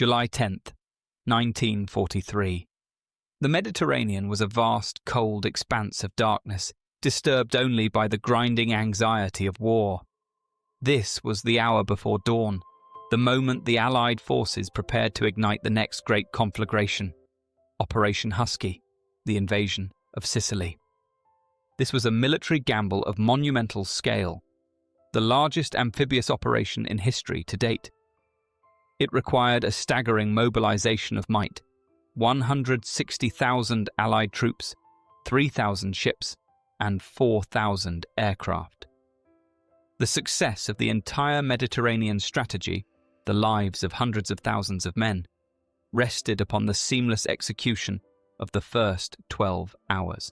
July 10th, 1943. The Mediterranean was a vast, cold expanse of darkness, disturbed only by the grinding anxiety of war. This was the hour before dawn, the moment the Allied forces prepared to ignite the next great conflagration, Operation Husky, the invasion of Sicily. This was a military gamble of monumental scale, the largest amphibious operation in history to date. It required a staggering mobilization of might: 160,000 Allied troops, 3,000 ships, and 4,000 aircraft. The success of the entire Mediterranean strategy, the lives of hundreds of thousands of men, rested upon the seamless execution of the first 12 hours.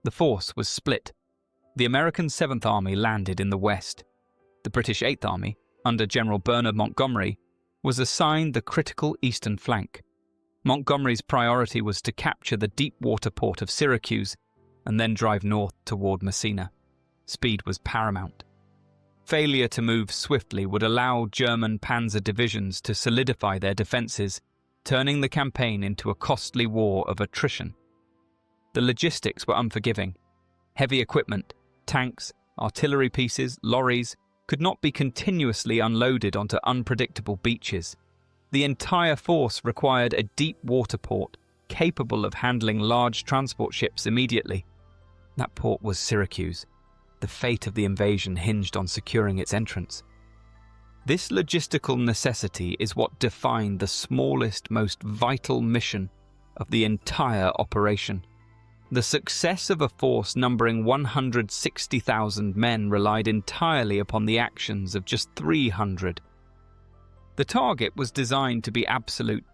The force was split. The American 7th Army landed in the west. The British 8th Army, under General Bernard Montgomery, was assigned the critical eastern flank. Montgomery's priority was to capture the deep water port of Syracuse and then drive north toward Messina. Speed was paramount. Failure to move swiftly would allow German panzer divisions to solidify their defences, turning the campaign into a costly war of attrition. The logistics were unforgiving. Heavy equipment, tanks, artillery pieces, lorries, could not be continuously unloaded onto unpredictable beaches. The entire force required a deep water port capable of handling large transport ships immediately. That port was Syracuse. The fate of the invasion hinged on securing its entrance. This logistical necessity is what defined the smallest, most vital mission of the entire operation. The success of a force numbering 160,000 men relied entirely upon the actions of just 300. The target was designed to be absolute.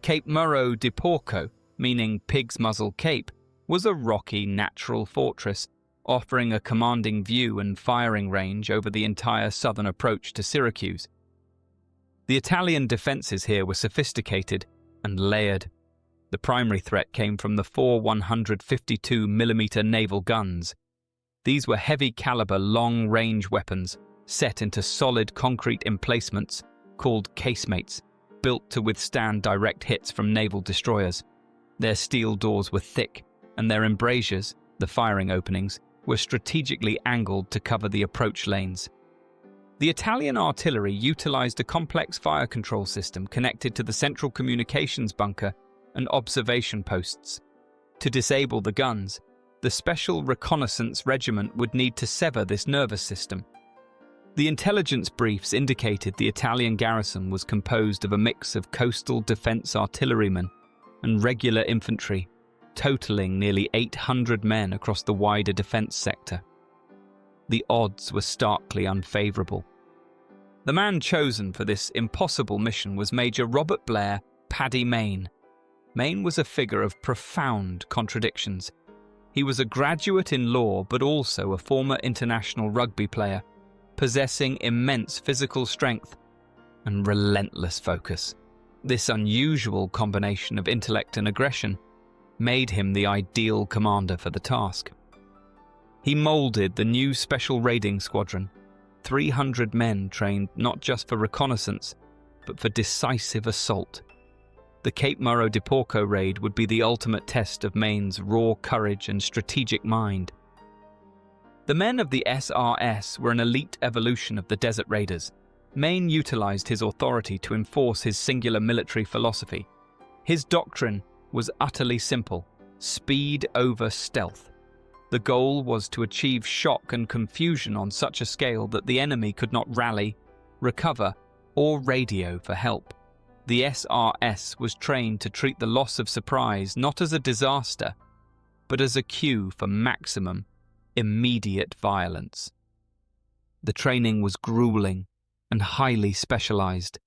Cape Muro di Porco, meaning Pig's Muzzle Cape, was a rocky, natural fortress, offering a commanding view and firing range over the entire southern approach to Syracuse. The Italian defences here were sophisticated and layered. The primary threat came from the four 152mm naval guns. These were heavy-caliber, long-range weapons set into solid concrete emplacements called casemates, built to withstand direct hits from naval destroyers. Their steel doors were thick, and their embrasures, the firing openings, were strategically angled to cover the approach lanes. The Italian artillery utilized a complex fire control system connected to the central communications bunker and observation posts. To disable the guns, the Special Reconnaissance Regiment would need to sever this nervous system. The intelligence briefs indicated the Italian garrison was composed of a mix of coastal defense artillerymen and regular infantry, totaling nearly 800 men across the wider defense sector. The odds were starkly unfavorable. The man chosen for this impossible mission was Major Robert Blair "Paddy" Mayne. Mayne was a figure of profound contradictions. He was a graduate in law but also a former international rugby player, possessing immense physical strength and relentless focus. This unusual combination of intellect and aggression made him the ideal commander for the task. He moulded the new Special Raiding Squadron, 300 men trained not just for reconnaissance, but for decisive assault. The Cape Muro di Porco raid would be the ultimate test of Mayne's raw courage and strategic mind. The men of the SRS were an elite evolution of the Desert Raiders. Mayne utilized his authority to enforce his singular military philosophy. His doctrine was utterly simple: speed over stealth. The goal was to achieve shock and confusion on such a scale that the enemy could not rally, recover, or radio for help. The SRS was trained to treat the loss of surprise not as a disaster, but as a cue for maximum, immediate violence. The training was grueling and highly specialized.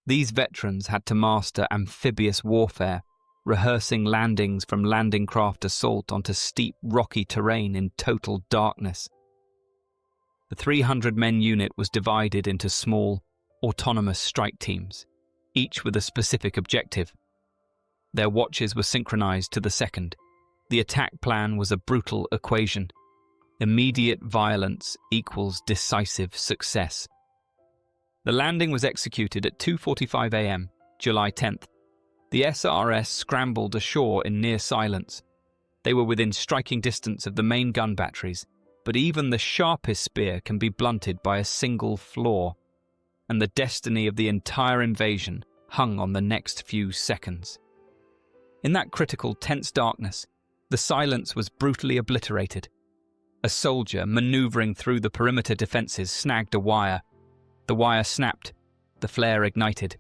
These veterans had to master amphibious warfare, rehearsing landings from landing craft assault onto steep, rocky terrain in total darkness. The 300-men unit was divided into small, autonomous strike teams, each with a specific objective. Their watches were synchronized to the second. The attack plan was a brutal equation: immediate violence equals decisive success. The landing was executed at 2:45 a.m., July 10th. The SRS scrambled ashore in near silence. They were within striking distance of the main gun batteries, but even the sharpest spear can be blunted by a single flaw, and the destiny of the entire invasion hung on the next few seconds. In that critical, tense darkness, the silence was brutally obliterated. A soldier maneuvering through the perimeter defenses snagged a wire. The wire snapped, the flare ignited.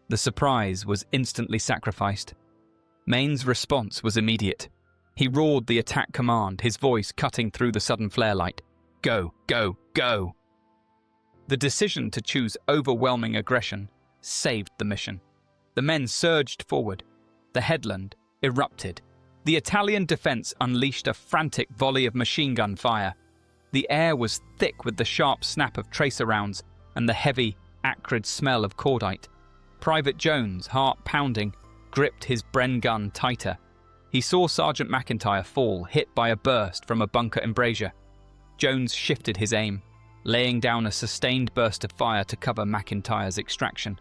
The surprise was instantly sacrificed. Maine's response was immediate. He roared the attack command, his voice cutting through the sudden flare light. Go, go, go! The decision to choose overwhelming aggression saved the mission. The men surged forward. The headland erupted. The Italian defense unleashed a frantic volley of machine gun fire. The air was thick with the sharp snap of tracer rounds and the heavy, acrid smell of cordite. Private Jones, heart pounding, gripped his Bren gun tighter. He saw Sergeant McIntyre fall, hit by a burst from a bunker embrasure. Jones shifted his aim, laying down a sustained burst of fire to cover McIntyre's extraction.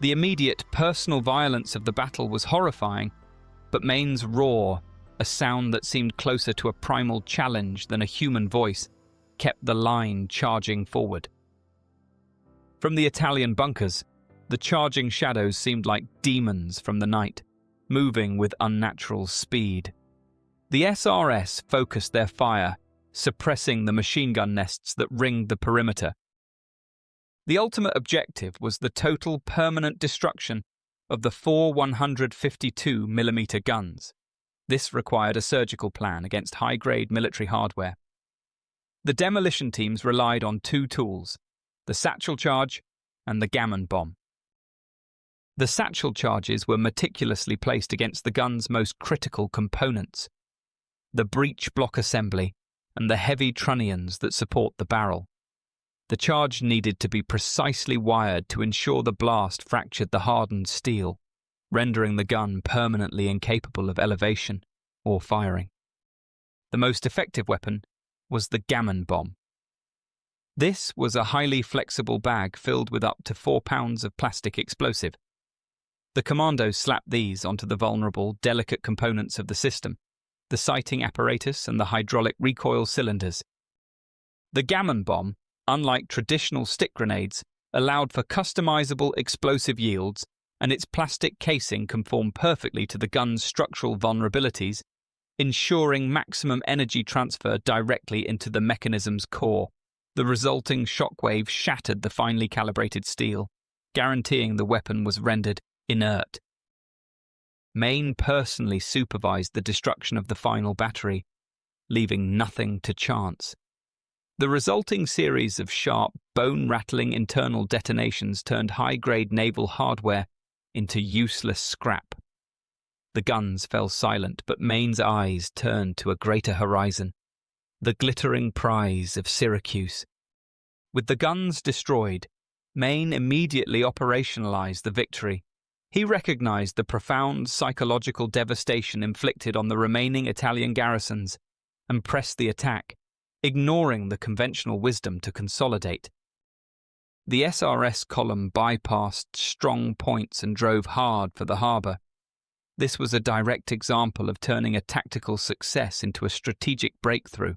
The immediate personal violence of the battle was horrifying, but Maine's roar, a sound that seemed closer to a primal challenge than a human voice, kept the line charging forward. From the Italian bunkers, the charging shadows seemed like demons from the night, moving with unnatural speed. The SRS focused their fire, suppressing the machine gun nests that ringed the perimeter. The ultimate objective was the total permanent destruction of the 4 152mm guns. This required a surgical plan against high-grade military hardware. The demolition teams relied on two tools, the satchel charge and the gammon bomb. The satchel charges were meticulously placed against the gun's most critical components, the breech block assembly and the heavy trunnions that support the barrel. The charge needed to be precisely wired to ensure the blast fractured the hardened steel, rendering the gun permanently incapable of elevation or firing. The most effective weapon was the gammon bomb. This was a highly flexible bag filled with up to 4 pounds of plastic explosive. The Commandos slapped these onto the vulnerable, delicate components of the system, the sighting apparatus and the hydraulic recoil cylinders. The gammon bomb, unlike traditional stick grenades, allowed for customizable explosive yields, and its plastic casing conformed perfectly to the gun's structural vulnerabilities, ensuring maximum energy transfer directly into the mechanism's core. The resulting shockwave shattered the finely calibrated steel, guaranteeing the weapon was rendered inert. Maine personally supervised the destruction of the final battery, leaving nothing to chance. The resulting series of sharp, bone-rattling internal detonations turned high-grade naval hardware into useless scrap. The guns fell silent, but Maine's eyes turned to a greater horizon, the glittering prize of Syracuse. With the guns destroyed, Maine immediately operationalized the victory. He recognized the profound psychological devastation inflicted on the remaining Italian garrisons and pressed the attack, ignoring the conventional wisdom to consolidate. The SRS column bypassed strong points and drove hard for the harbour. This was a direct example of turning a tactical success into a strategic breakthrough.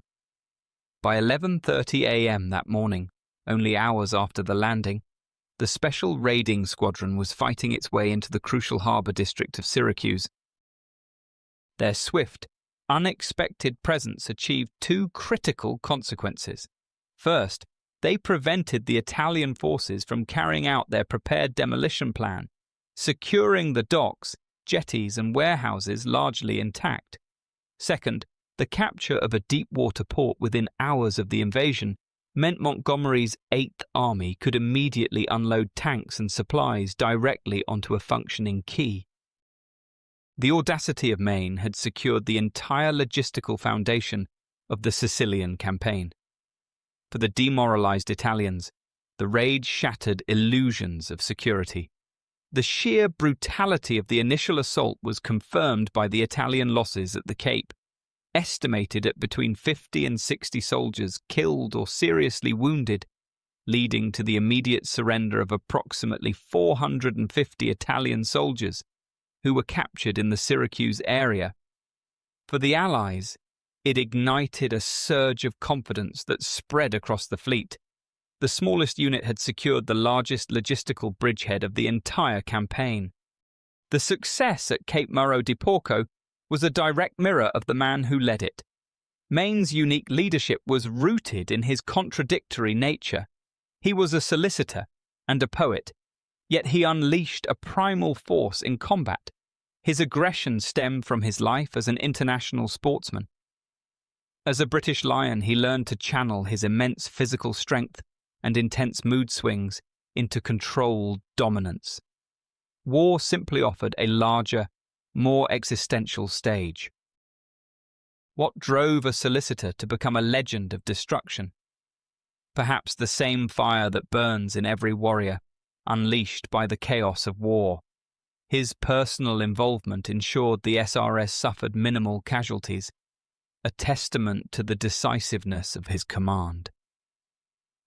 By 11:30 a.m. that morning, only hours after the landing, the Special Raiding Squadron was fighting its way into the crucial harbour district of Syracuse. Their swift, unexpected presence achieved two critical consequences. First, they prevented the Italian forces from carrying out their prepared demolition plan, securing the docks, jetties and warehouses largely intact. Second, the capture of a deep-water port within hours of the invasion meant Montgomery's 8th Army could immediately unload tanks and supplies directly onto a functioning quay. The audacity of Maine had secured the entire logistical foundation of the Sicilian campaign. For the demoralized Italians, the raid shattered illusions of security. The sheer brutality of the initial assault was confirmed by the Italian losses at the Cape, estimated at between 50 and 60 soldiers killed or seriously wounded, leading to the immediate surrender of approximately 450 Italian soldiers who were captured in the Syracuse area. For the Allies, it ignited a surge of confidence that spread across the fleet. The smallest unit had secured the largest logistical bridgehead of the entire campaign. The success at Cape Muro di Porco was a direct mirror of the man who led it. Maine's unique leadership was rooted in his contradictory nature. He was a solicitor and a poet, yet he unleashed a primal force in combat. His aggression stemmed from his life as an international sportsman. As a British lion, he learned to channel his immense physical strength and intense mood swings into controlled dominance. War simply offered a larger, more existential stage. What drove a solicitor to become a legend of destruction? Perhaps the same fire that burns in every warrior, unleashed by the chaos of war. His personal involvement ensured the SRS suffered minimal casualties, a testament to the decisiveness of his command.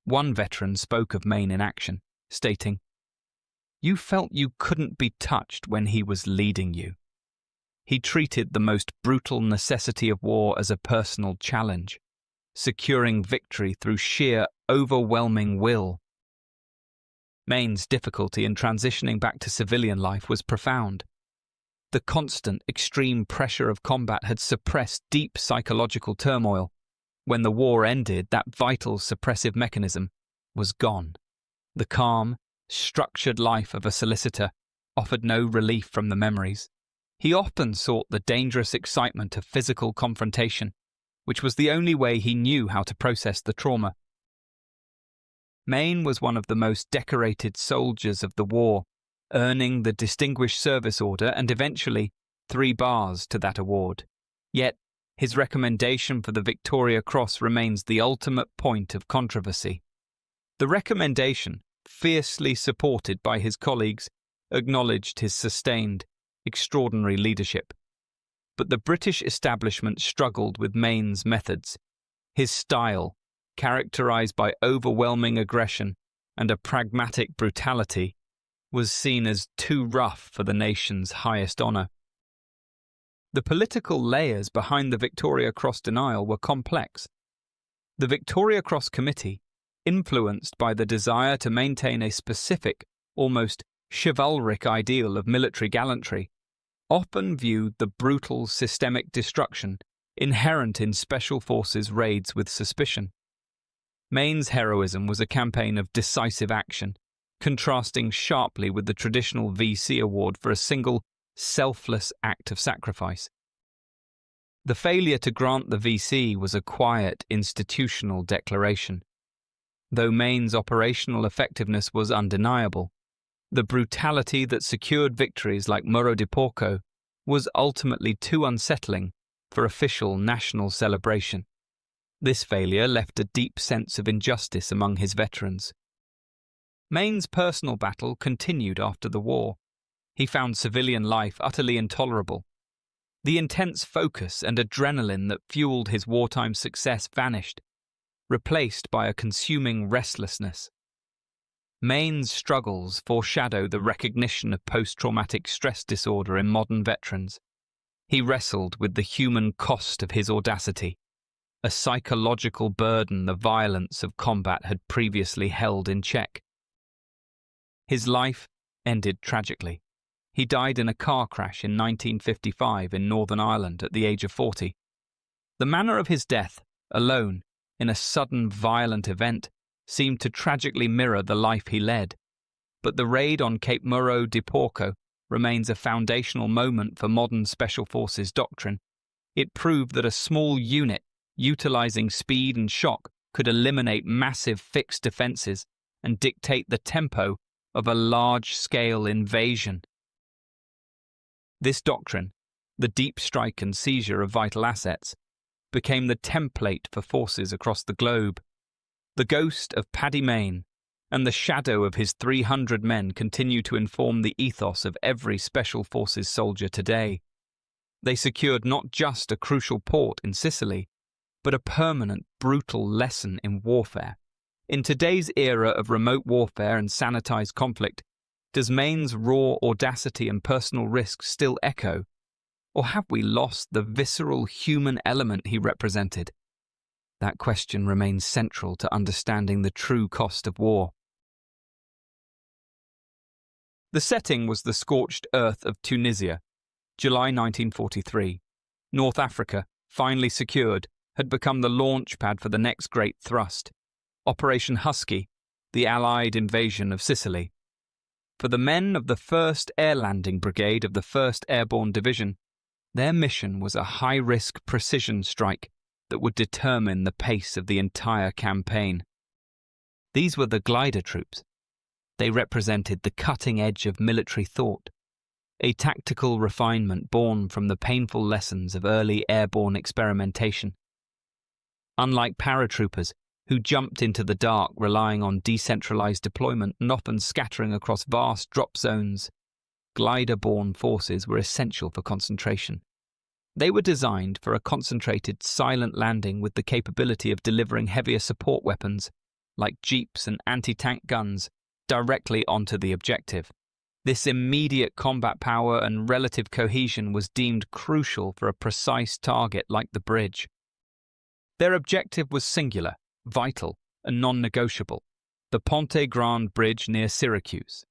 One veteran spoke of Maine in action, stating, "You felt you couldn't be touched when he was leading you." He treated the most brutal necessity of war as a personal challenge, securing victory through sheer, overwhelming will. Maine's difficulty in transitioning back to civilian life was profound. The constant, extreme pressure of combat had suppressed deep psychological turmoil. When the war ended, that vital suppressive mechanism was gone. The calm, structured life of a solicitor offered no relief from the memories. He often sought the dangerous excitement of physical confrontation, which was the only way he knew how to process the trauma. Maine was one of the most decorated soldiers of the war, earning the Distinguished Service Order and eventually 3 bars to that award. Yet, his recommendation for the Victoria Cross remains the ultimate point of controversy. The recommendation, fiercely supported by his colleagues, acknowledged his sustained, extraordinary leadership. But the British establishment struggled with Maine's methods. His style, characterized by overwhelming aggression and a pragmatic brutality, was seen as too rough for the nation's highest honor. The political layers behind the Victoria Cross denial were complex. The Victoria Cross Committee, influenced by the desire to maintain a specific, almost chivalric ideal of military gallantry, often viewed the brutal systemic destruction inherent in Special Forces raids with suspicion. Maine's heroism was a campaign of decisive action, contrasting sharply with the traditional VC award for a single, selfless act of sacrifice. The failure to grant the VC was a quiet, institutional declaration. Though Maine's operational effectiveness was undeniable, the brutality that secured victories like Muro di Porco was ultimately too unsettling for official national celebration. This failure left a deep sense of injustice among his veterans. Maine's personal battle continued after the war. He found civilian life utterly intolerable. The intense focus and adrenaline that fueled his wartime success vanished, replaced by a consuming restlessness. Maine's struggles foreshadow the recognition of post-traumatic stress disorder in modern veterans. He wrestled with the human cost of his audacity, a psychological burden the violence of combat had previously held in check. His life ended tragically. He died in a car crash in 1955 in Northern Ireland at the age of 40. The manner of his death, alone, in a sudden violent event, seemed to tragically mirror the life he led. But the raid on Cape Muro di Porco remains a foundational moment for modern Special Forces doctrine. It proved that a small unit, utilizing speed and shock, could eliminate massive fixed defenses and dictate the tempo of a large-scale invasion. This doctrine, the deep strike and seizure of vital assets, became the template for forces across the globe. The ghost of Paddy Mayne and the shadow of his 300 men continue to inform the ethos of every Special Forces soldier today. They secured not just a crucial port in Sicily, but a permanent, brutal lesson in warfare. In today's era of remote warfare and sanitized conflict, does Maine's raw audacity and personal risk still echo? Or have we lost the visceral human element he represented? That question remains central to understanding the true cost of war. The setting was the scorched earth of Tunisia, July 1943. North Africa, finally secured, had become the launch pad for the next great thrust, Operation Husky, the Allied invasion of Sicily. For the men of the 1st Air Landing Brigade of the 1st Airborne Division, their mission was a high-risk precision strike that would determine the pace of the entire campaign. These were the glider troops. They represented the cutting edge of military thought, a tactical refinement born from the painful lessons of early airborne experimentation. Unlike paratroopers, who jumped into the dark relying on decentralized deployment and often scattering across vast drop zones, glider-borne forces were essential for concentration. They were designed for a concentrated, silent landing with the capability of delivering heavier support weapons, like jeeps and anti-tank guns, directly onto the objective. This immediate combat power and relative cohesion was deemed crucial for a precise target like the bridge. Their objective was singular, vital, and non-negotiable: the Ponte Grande Bridge near Syracuse.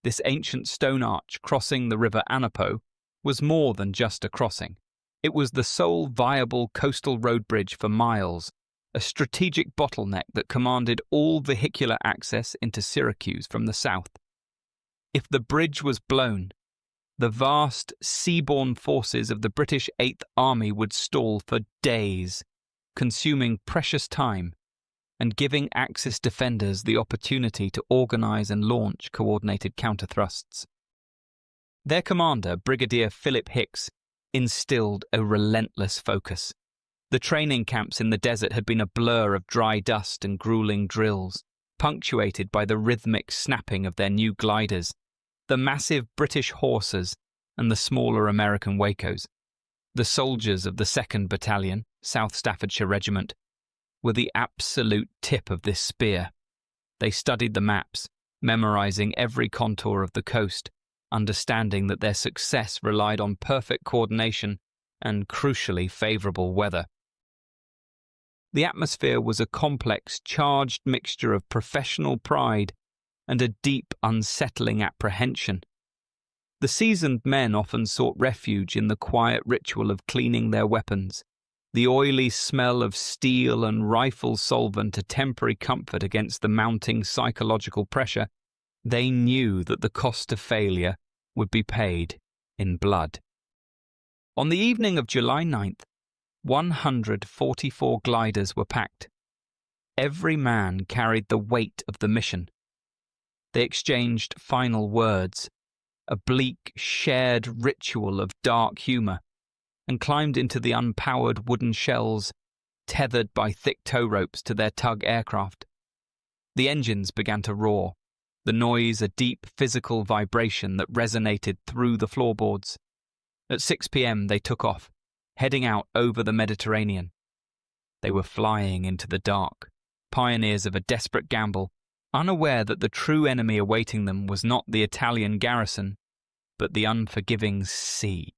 This ancient stone arch crossing the river Anapo was more than just a crossing. It was the sole viable coastal road bridge for miles, a strategic bottleneck that commanded all vehicular access into Syracuse from the south. If the bridge was blown, the vast seaborne forces of the British 8th Army would stall for days, consuming precious time and giving Axis defenders the opportunity to organize and launch coordinated counterthrusts. Their commander, Brigadier Philip Hicks, instilled a relentless focus. The training camps in the desert had been a blur of dry dust and grueling drills, punctuated by the rhythmic snapping of their new gliders, the massive British Horsers and the smaller American Wacos. The soldiers of the 2nd Battalion, South Staffordshire Regiment, were the absolute tip of this spear. They studied the maps, memorizing every contour of the coast, understanding that their success relied on perfect coordination and, crucially, favourable weather. The atmosphere was a complex, charged mixture of professional pride and a deep, unsettling apprehension. The seasoned men often sought refuge in the quiet ritual of cleaning their weapons, the oily smell of steel and rifle solvent a temporary comfort against the mounting psychological pressure. They knew that the cost of failure would be paid in blood. On the evening of July 9th, 144 gliders were packed. Every man carried the weight of the mission. They exchanged final words, a bleak, shared ritual of dark humour, and climbed into the unpowered wooden shells, tethered by thick tow ropes to their tug aircraft. The engines began to roar, the noise a deep physical vibration that resonated through the floorboards. At 6 p.m. they took off, heading out over the Mediterranean. They were flying into the dark, pioneers of a desperate gamble, unaware that the true enemy awaiting them was not the Italian garrison, but the unforgiving sea.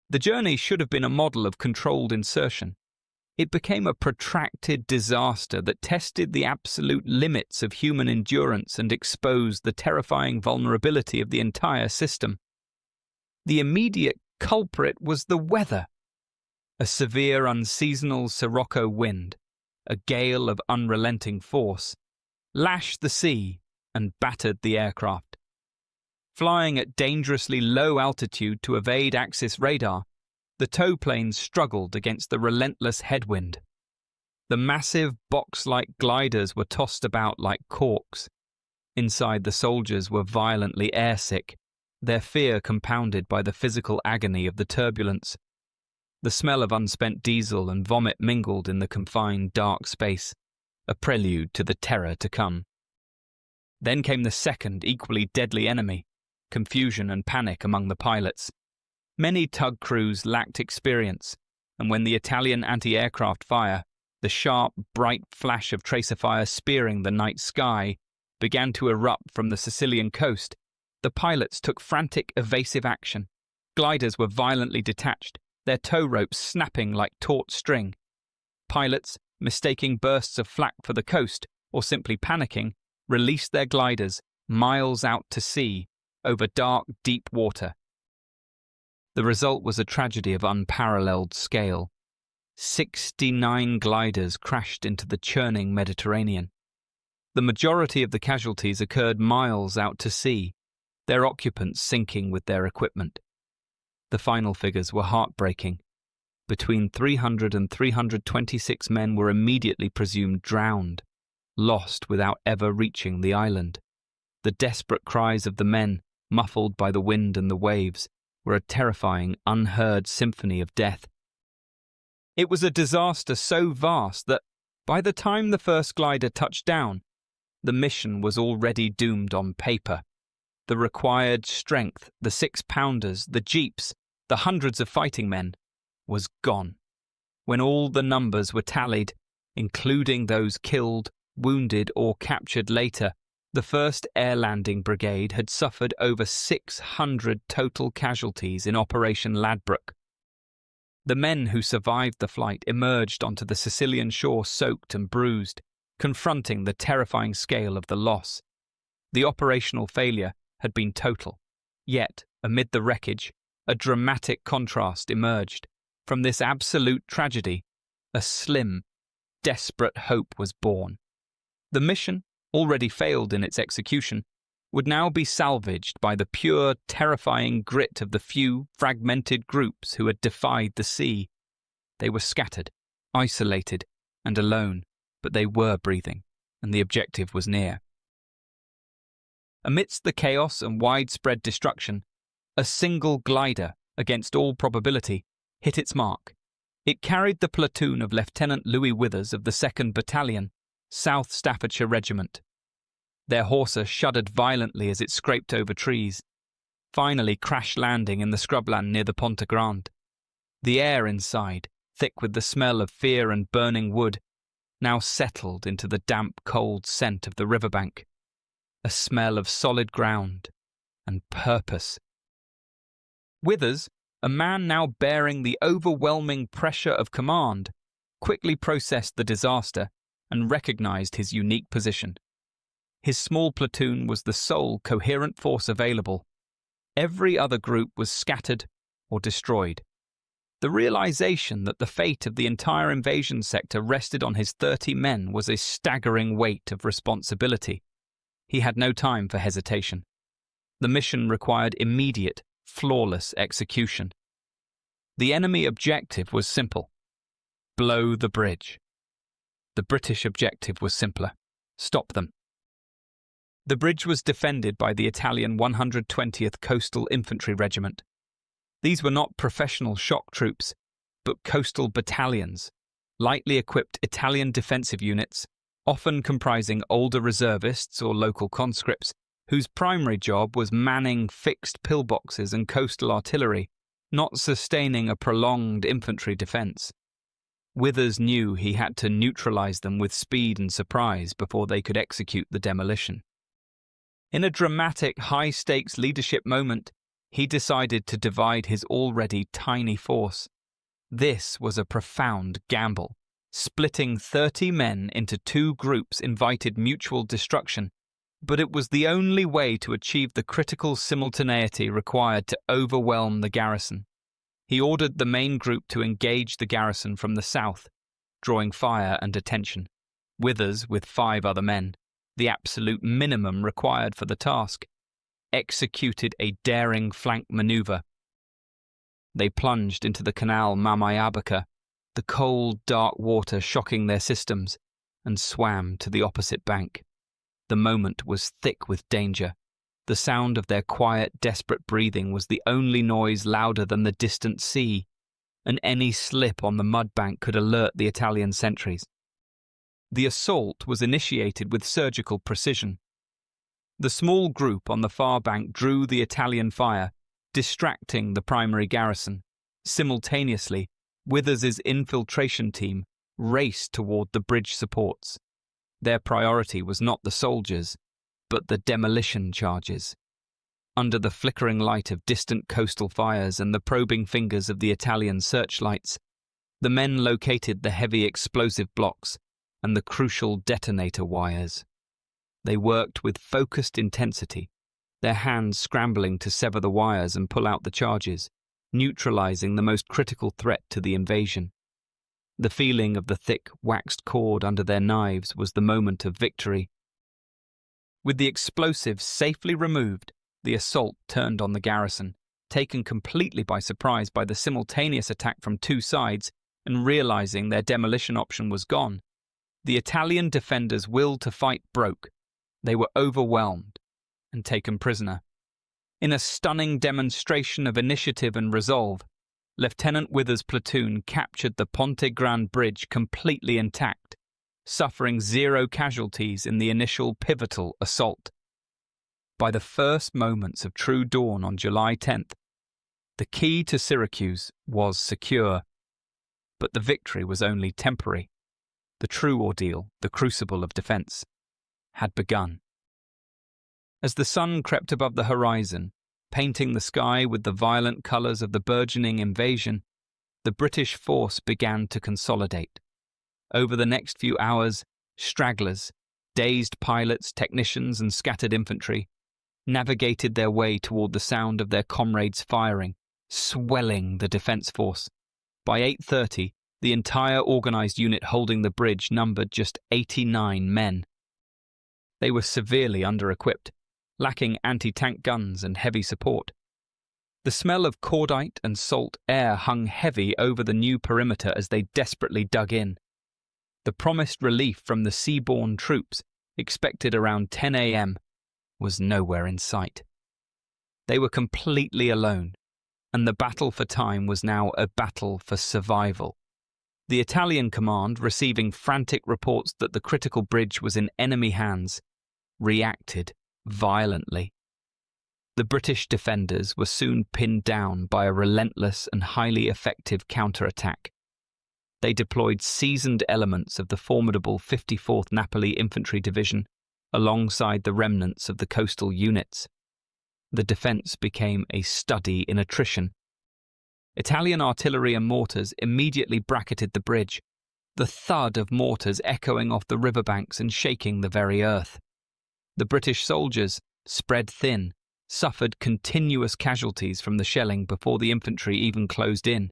The journey should have been a model of controlled insertion. It became a protracted disaster that tested the absolute limits of human endurance and exposed the terrifying vulnerability of the entire system. The immediate culprit was the weather. A severe unseasonal sirocco wind, a gale of unrelenting force, lashed the sea and battered the aircraft. Flying at dangerously low altitude to evade Axis radar, the tow planes struggled against the relentless headwind. The massive box-like gliders were tossed about like corks. Inside, the soldiers were violently airsick, their fear compounded by the physical agony of the turbulence. The smell of unspent diesel and vomit mingled in the confined dark space, a prelude to the terror to come. Then came the second, equally deadly enemy: confusion and panic among the pilots. Many tug crews lacked experience, and when the Italian anti-aircraft fire, The sharp, bright flash of tracer fire spearing the night sky began to erupt from the Sicilian coast. The pilots took frantic, evasive action. Gliders were violently detached, their tow ropes snapping like taut string. Pilots, mistaking bursts of flak for the coast, or simply panicking, released their gliders miles out to sea, over dark, deep water. The result was a tragedy of unparalleled scale. 69 gliders crashed into the churning Mediterranean. The majority of the casualties occurred miles out to sea, their occupants sinking with their equipment. The final figures were heartbreaking. Between 300 and 326 men were immediately presumed drowned, lost without ever reaching the island. The desperate cries of the men, muffled by the wind and the waves, were a terrifying, unheard symphony of death. It was a disaster so vast that, by the time the first glider touched down, the mission was already doomed on paper. The required strength, the 6-pounders, the jeeps, the hundreds of fighting men, was gone. When all the numbers were tallied, including those killed, wounded, or captured later, the 1st Air Landing Brigade had suffered over 600 total casualties in Operation Ladbroke. The men who survived the flight emerged onto the Sicilian shore soaked and bruised, confronting the terrifying scale of the loss. The operational failure had been total. Yet, amid the wreckage, a dramatic contrast emerged. From this absolute tragedy, a slim, desperate hope was born. The mission, already failed in its execution, would now be salvaged by the pure, terrifying grit of the few, fragmented groups who had defied the sea. They were scattered, isolated, and alone, but they were breathing, and the objective was near. Amidst the chaos and widespread destruction, a single glider, against all probability, hit its mark. It carried the platoon of Lieutenant Louis Withers of the 2nd Battalion, South Staffordshire Regiment. Their hawser shuddered violently as it scraped over trees, finally crash-landing in the scrubland near the Ponte Grande. The air inside, thick with the smell of fear and burning wood, now settled into the damp, cold scent of the riverbank, a smell of solid ground and purpose. Withers, a man now bearing the overwhelming pressure of command, quickly processed the disaster and recognized his unique position. His small platoon was the sole coherent force available. Every other group was scattered or destroyed. The realization that the fate of the entire invasion sector rested on his 30 men was a staggering weight of responsibility. He had no time for hesitation. The mission required immediate, flawless execution. The enemy objective was simple: blow the bridge. The British objective was simpler: stop them. The bridge was defended by the Italian 120th Coastal Infantry Regiment. These were not professional shock troops, but coastal battalions, lightly equipped Italian defensive units, often comprising older reservists or local conscripts, whose primary job was manning fixed pillboxes and coastal artillery, not sustaining a prolonged infantry defence. Withers knew he had to neutralise them with speed and surprise before they could execute the demolition. In a dramatic, high-stakes leadership moment, he decided to divide his already tiny force. This was a profound gamble. Splitting 30 men into 2 groups invited mutual destruction, but it was the only way to achieve the critical simultaneity required to overwhelm the garrison. He ordered the main group to engage the garrison from the south, drawing fire and attention. Withers, with 5 other men, the absolute minimum required for the task, executed a daring flank maneuver. They plunged into the canal Mamayabaca, the cold, dark water shocking their systems, and swam to the opposite bank. The moment was thick with danger. The sound of their quiet, desperate breathing was the only noise louder than the distant sea, and any slip on the mud bank could alert the Italian sentries. The assault was initiated with surgical precision. The small group on the far bank drew the Italian fire, distracting the primary garrison. Simultaneously, Withers's infiltration team raced toward the bridge supports. Their priority was not the soldiers, but the demolition charges. Under the flickering light of distant coastal fires and the probing fingers of the Italian searchlights, the men located the heavy explosive blocks and the crucial detonator wires. They worked with focused intensity, their hands scrambling to sever the wires and pull out the charges, neutralizing the most critical threat to the invasion. The feeling of the thick, waxed cord under their knives was the moment of victory. With the explosives safely removed, the assault turned on the garrison, taken completely by surprise by the simultaneous attack from two sides and realizing their demolition option was gone. The Italian defenders' will to fight broke. They were overwhelmed and taken prisoner. In a stunning demonstration of initiative and resolve, Lieutenant Withers' platoon captured the Ponte Grande Bridge completely intact, suffering 0 casualties in the initial pivotal assault. By the first moments of true dawn on July 10th, the key to Syracuse was secure. But the victory was only temporary. The true ordeal, the crucible of defense, had begun. As the sun crept above the horizon, painting the sky with the violent colours of the burgeoning invasion, the British force began to consolidate. Over the next few hours, stragglers, dazed pilots, technicians, and scattered infantry navigated their way toward the sound of their comrades' firing, swelling the defence force. By 8:30, the entire organised unit holding the bridge numbered just 89 men. They were severely under-equipped, lacking anti-tank guns and heavy support. The smell of cordite and salt air hung heavy over the new perimeter as they desperately dug in. The promised relief from the seaborne troops, expected around 10 a.m., was nowhere in sight. They were completely alone, and the battle for time was now a battle for survival. The Italian command, receiving frantic reports that the critical bridge was in enemy hands, reacted violently. The British defenders were soon pinned down by a relentless and highly effective counterattack. They deployed seasoned elements of the formidable 54th Napoli Infantry Division alongside the remnants of the coastal units. The defence became a study in attrition. Italian artillery and mortars immediately bracketed the bridge, the thud of mortars echoing off the riverbanks and shaking the very earth. The British soldiers, spread thin, suffered continuous casualties from the shelling before the infantry even closed in.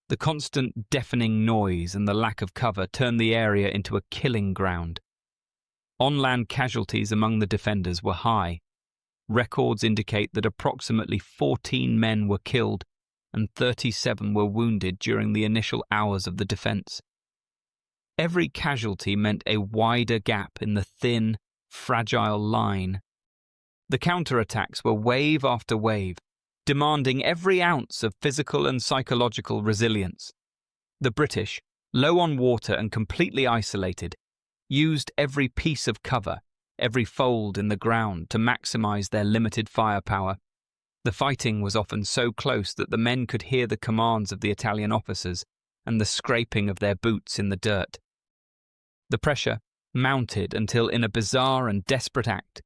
The constant deafening noise and the lack of cover turned the area into a killing ground. On-land casualties among the defenders were high. Records indicate that approximately 14 men were killed and 37 were wounded during the initial hours of the defence. Every casualty meant a wider gap in the thin, fragile line. The counterattacks were wave after wave, demanding every ounce of physical and psychological resilience. The British, low on water and completely isolated, used every piece of cover, every fold in the ground to maximize their limited firepower. The fighting was often so close that the men could hear the commands of the Italian officers and the scraping of their boots in the dirt. The pressure mounted until, in a bizarre and desperate act,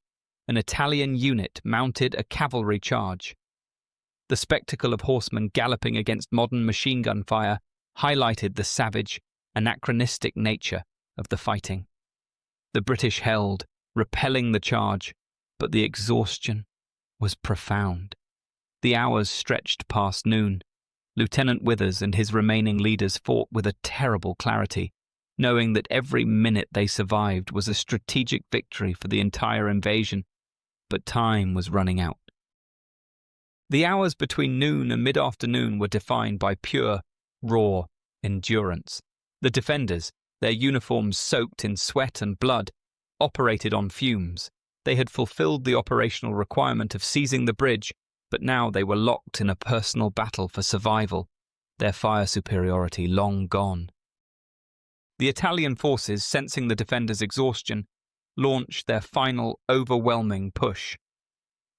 an Italian unit mounted a cavalry charge. The spectacle of horsemen galloping against modern machine gun fire highlighted the savage, anachronistic nature of the fighting. The British held, repelling the charge, but the exhaustion was profound. The hours stretched past noon. Lieutenant Withers and his remaining leaders fought with a terrible clarity, knowing that every minute they survived was a strategic victory for the entire invasion, but time was running out. The hours between noon and mid-afternoon were defined by pure, raw endurance. The defenders, their uniforms soaked in sweat and blood, operated on fumes. They had fulfilled the operational requirement of seizing the bridge, but now they were locked in a personal battle for survival, their fire superiority long gone. The Italian forces, sensing the defenders' exhaustion, launched their final overwhelming push.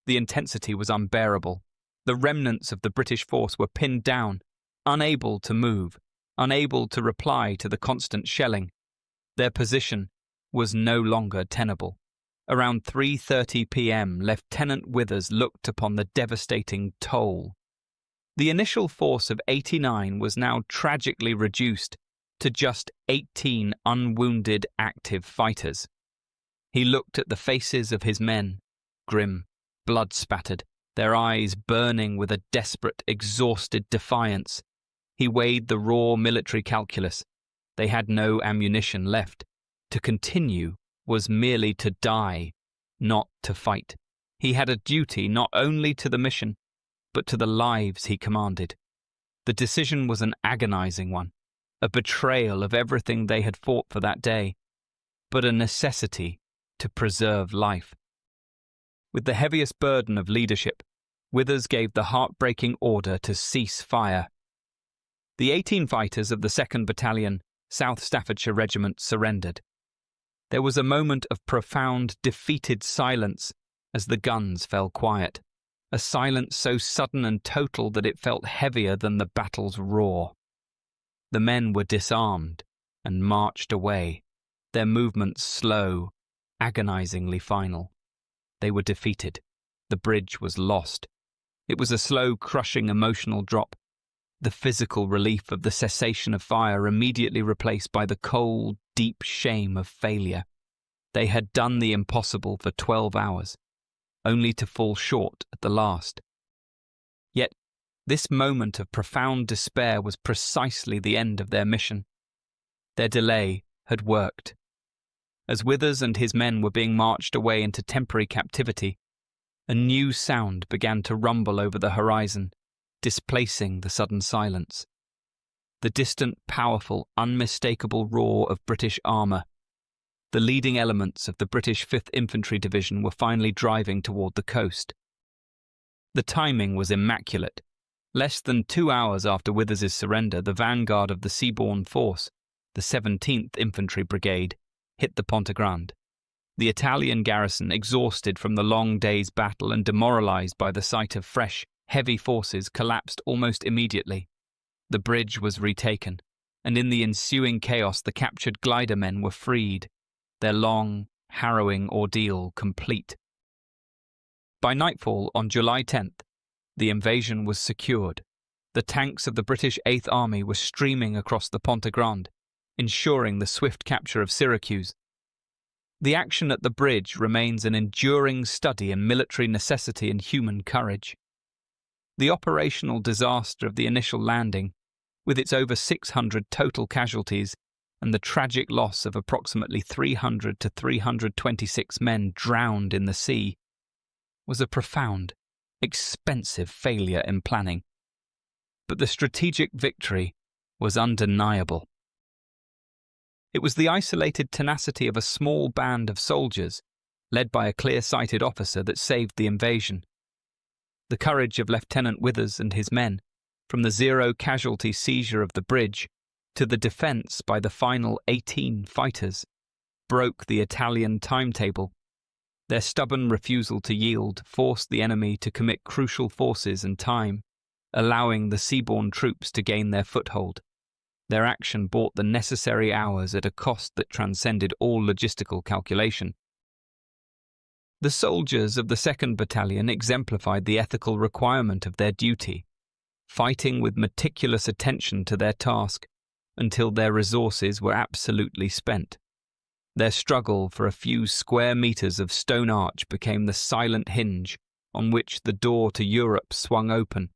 The intensity was unbearable. The remnants of the British force were pinned down, unable to move, unable to reply to the constant shelling. Their position was no longer tenable. Around 3:30 p.m., Lieutenant Withers looked upon the devastating toll. The initial force of 89 was now tragically reduced to just 18 unwounded active fighters. He looked at the faces of his men, grim, blood-spattered, their eyes burning with a desperate, exhausted defiance. He weighed the raw military calculus. They had no ammunition left. To continue was merely to die, not to fight. He had a duty not only to the mission, but to the lives he commanded. The decision was an agonizing one, a betrayal of everything they had fought for that day, but a necessity to preserve life. With the heaviest burden of leadership, Withers gave the heartbreaking order to cease fire. The 18 fighters of the 2nd Battalion, South Staffordshire Regiment, surrendered. There was a moment of profound, defeated silence as the guns fell quiet, a silence so sudden and total that it felt heavier than the battle's roar. The men were disarmed and marched away, their movements slow, agonizingly final. They were defeated. The bridge was lost. It was a slow, crushing emotional drop, the physical relief of the cessation of fire immediately replaced by the cold, deep shame of failure. They had done the impossible for 12 hours, only to fall short at the last. Yet, this moment of profound despair was precisely the end of their mission. Their delay had worked. As Withers and his men were being marched away into temporary captivity, a new sound began to rumble over the horizon, displacing the sudden silence. The distant, powerful, unmistakable roar of British armour. The leading elements of the British 5th Infantry Division were finally driving toward the coast. The timing was immaculate. Less than 2 hours after Withers's surrender, the vanguard of the seaborne force, the 17th Infantry Brigade, hit the Ponte Grande. The Italian garrison, exhausted from the long day's battle and demoralized by the sight of fresh, heavy forces, collapsed almost immediately. The bridge was retaken, and in the ensuing chaos the captured glider men were freed, their long, harrowing ordeal complete. By nightfall on July 10th, the invasion was secured. The tanks of the British 8th Army were streaming across the Ponte Grande, ensuring the swift capture of Syracuse. The action at the bridge remains an enduring study in military necessity and human courage. The operational disaster of the initial landing, with its over 600 total casualties and the tragic loss of approximately 300 to 326 men drowned in the sea, was a profound, expensive failure in planning. But the strategic victory was undeniable. It was the isolated tenacity of a small band of soldiers, led by a clear-sighted officer, that saved the invasion. The courage of Lieutenant Withers and his men, from the zero-casualty seizure of the bridge to the defence by the final 18 fighters, broke the Italian timetable. Their stubborn refusal to yield forced the enemy to commit crucial forces and time, allowing the seaborne troops to gain their foothold. Their action bought the necessary hours at a cost that transcended all logistical calculation. The soldiers of the 2nd Battalion exemplified the ethical requirement of their duty, fighting with meticulous attention to their task until their resources were absolutely spent. Their struggle for a few square meters of stone arch became the silent hinge on which the door to Europe swung open.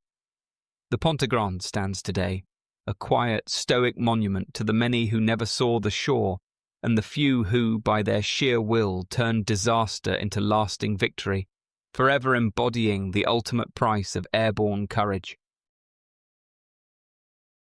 The Ponte Grande stands today, a quiet, stoic monument to the many who never saw the shore and the few who, by their sheer will, turned disaster into lasting victory, forever embodying the ultimate price of airborne courage.